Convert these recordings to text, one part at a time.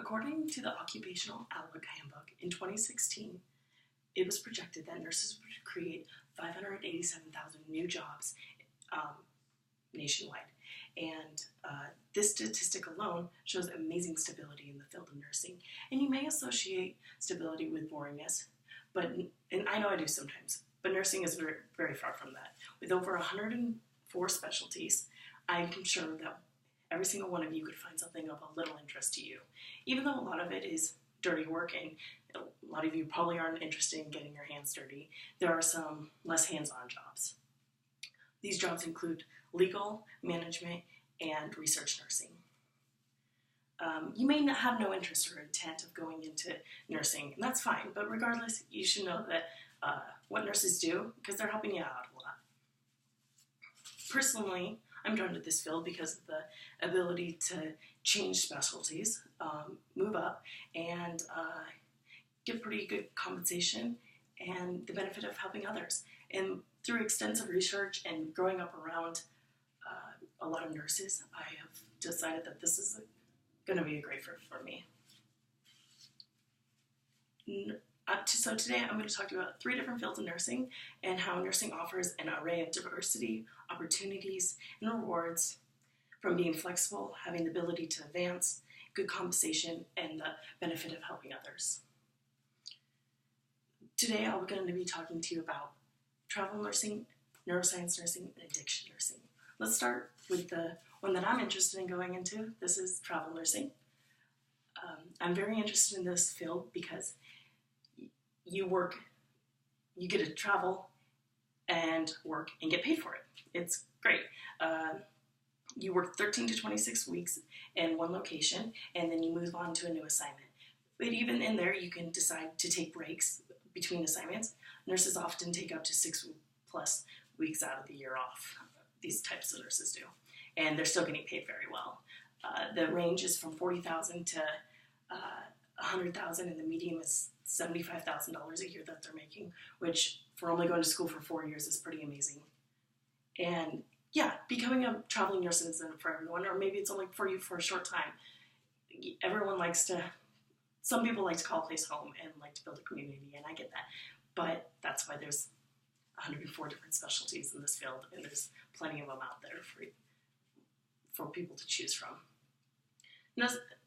According to the Occupational Outlook Handbook in 2016, it was projected that nurses would create 587,000 new jobs nationwide. And this statistic alone shows amazing stability in the field of nursing. And you may associate stability with boringness, and I know I do sometimes, but nursing is very, very far from that. With over 104 specialties, I'm sure that every single one of you could find something of a little interest to you. Even though a lot of it is dirty work, and a lot of you probably aren't interested in getting your hands dirty, there are some less hands-on jobs. These jobs include legal, management, and research nursing. You may not have no interest or intent of going into nursing, and that's fine, but regardless, you should know that what nurses do, because they're helping you out a lot. Personally, I'm drawn to this field because of the ability to change specialties, move up, and get pretty good compensation and the benefit of helping others. And through extensive research and growing up around a lot of nurses, I have decided that this is going to be a great fit for me. So today I'm going to talk to you about 3 different fields of nursing and how nursing offers an array of diversity, opportunities, and rewards from being flexible, having the ability to advance, good compensation, and the benefit of helping others. Today I'm going to be talking to you about travel nursing, neuroscience nursing, and addiction nursing. Let's start with the one that I'm interested in going into. This is travel nursing. I'm very interested in this field because you get to travel and work and get paid for it. It's great. You work 13 to 26 weeks in one location, and then you move on to a new assignment. But even in there, you can decide to take breaks between assignments. Nurses often take up to 6+ weeks out of the year off. These types of nurses do. And they're still getting paid very well. The range is from $40,000 to $100,000, and the median is $75,000 a year that they're making, which for only going to school for 4 years is pretty amazing. And yeah, becoming a traveling nurse isn't for everyone, or maybe it's only for you for a short time. Some people like to call a place home and like to build a community, and I get that. But that's why there's 104 different specialties in this field, and there's plenty of them out there for people to choose from.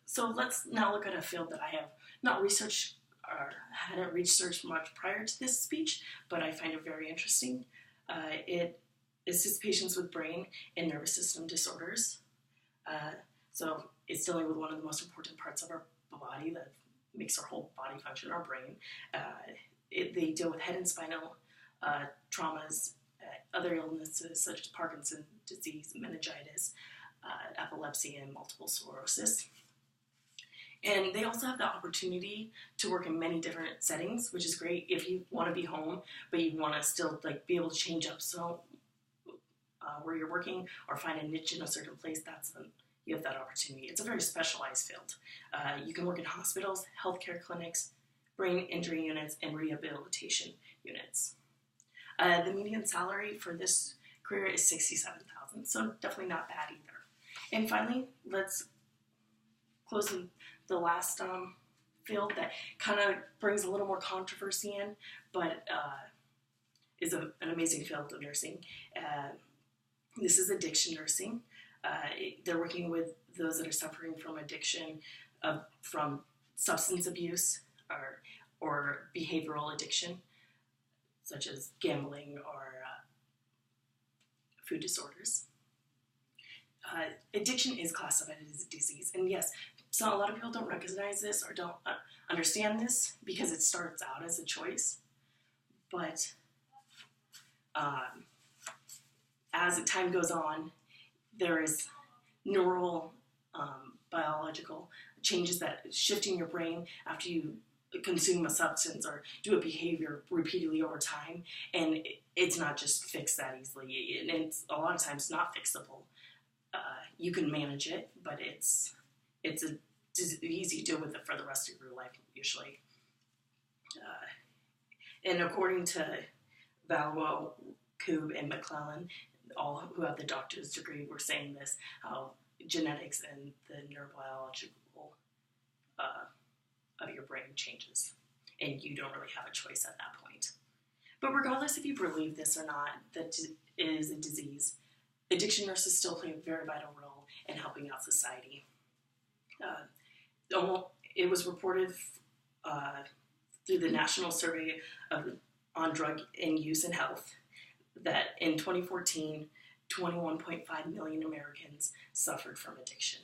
So let's now look at a field that I have not researched or hadn't researched much prior to this speech, but I find it very interesting. It assists patients with brain and nervous system disorders. So it's dealing with one of the most important parts of our body that makes our whole body function, our brain. They deal with head and spinal traumas, other illnesses such as Parkinson's disease, meningitis, epilepsy, and multiple sclerosis. And they also have the opportunity to work in many different settings, which is great if you want to be home, but you want to still be able to change up where you're working or find a niche in a certain place. You have that opportunity. It's a very specialized field. You can work in hospitals, healthcare clinics, brain injury units, and rehabilitation units. The median salary for this career is $67,000, so definitely not bad either. And finally, let's close the last field that kind of brings a little more controversy in, but is an amazing field of nursing. This is addiction nursing. They're working with those that are suffering from addiction, from substance abuse or behavioral addiction, such as gambling or food disorders. Addiction is classified as a disease, and yes, so a lot of people don't recognize this or don't understand this because it starts out as a choice, but as time goes on, there is neural, biological changes that shift in your brain after you consume a substance or do a behavior repeatedly over time, and it's not just fixed that easily, and it's a lot of times not fixable. You can manage it, but it's a disease you deal with it for the rest of your life usually. And according to Valois, Koob, and McClellan, all who have the doctor's degree, were saying this, how genetics and the neurobiological of your brain changes, and you don't really have a choice at that point. But regardless if you believe this or not, that it is a disease, addiction nurses still play a very vital role in helping out society. It was reported through the National Survey on Drug and Use and Health that in 2014, 21.5 million Americans suffered from addiction,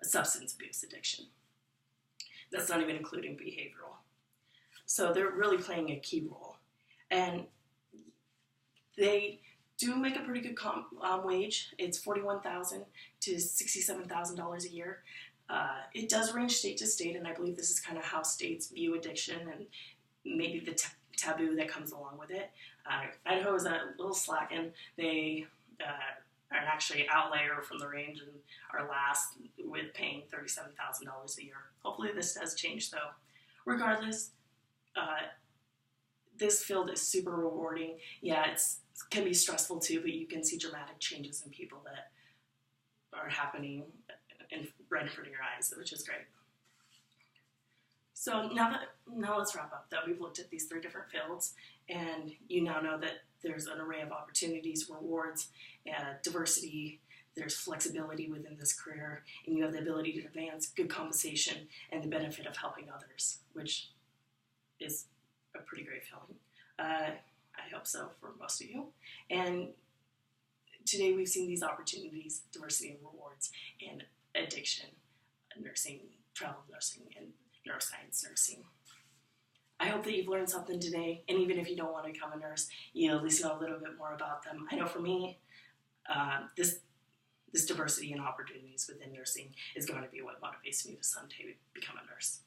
substance abuse addiction. That's not even including behavioral. So they're really playing a key role. And they do make a pretty good wage. It's $41,000 to $67,000 a year. It does range state to state, and I believe this is kind of how states view addiction and maybe the taboo that comes along with it. Idaho is a little slacking. They are actually outlier from the range and are last with paying $37,000 a year. Hopefully this does change, though. Regardless, this field is super rewarding. Yeah, it can be stressful too, but you can see dramatic changes in people that are happening right in front of your eyes, which is great. So now let's wrap up that we've looked at these 3 different fields, and you now know that there's an array of opportunities, rewards, diversity, there's flexibility within this career, and you have the ability to advance, good compensation, and the benefit of helping others, which is a pretty great feeling. I hope so for most of you. And today we've seen these opportunities, diversity and rewards, and addiction, nursing, travel nursing, and neuroscience nursing. I hope that you've learned something today, and even if you don't want to become a nurse, you at least know a little bit more about them. I know for me, this diversity and opportunities within nursing is going to be what motivates me to someday become a nurse.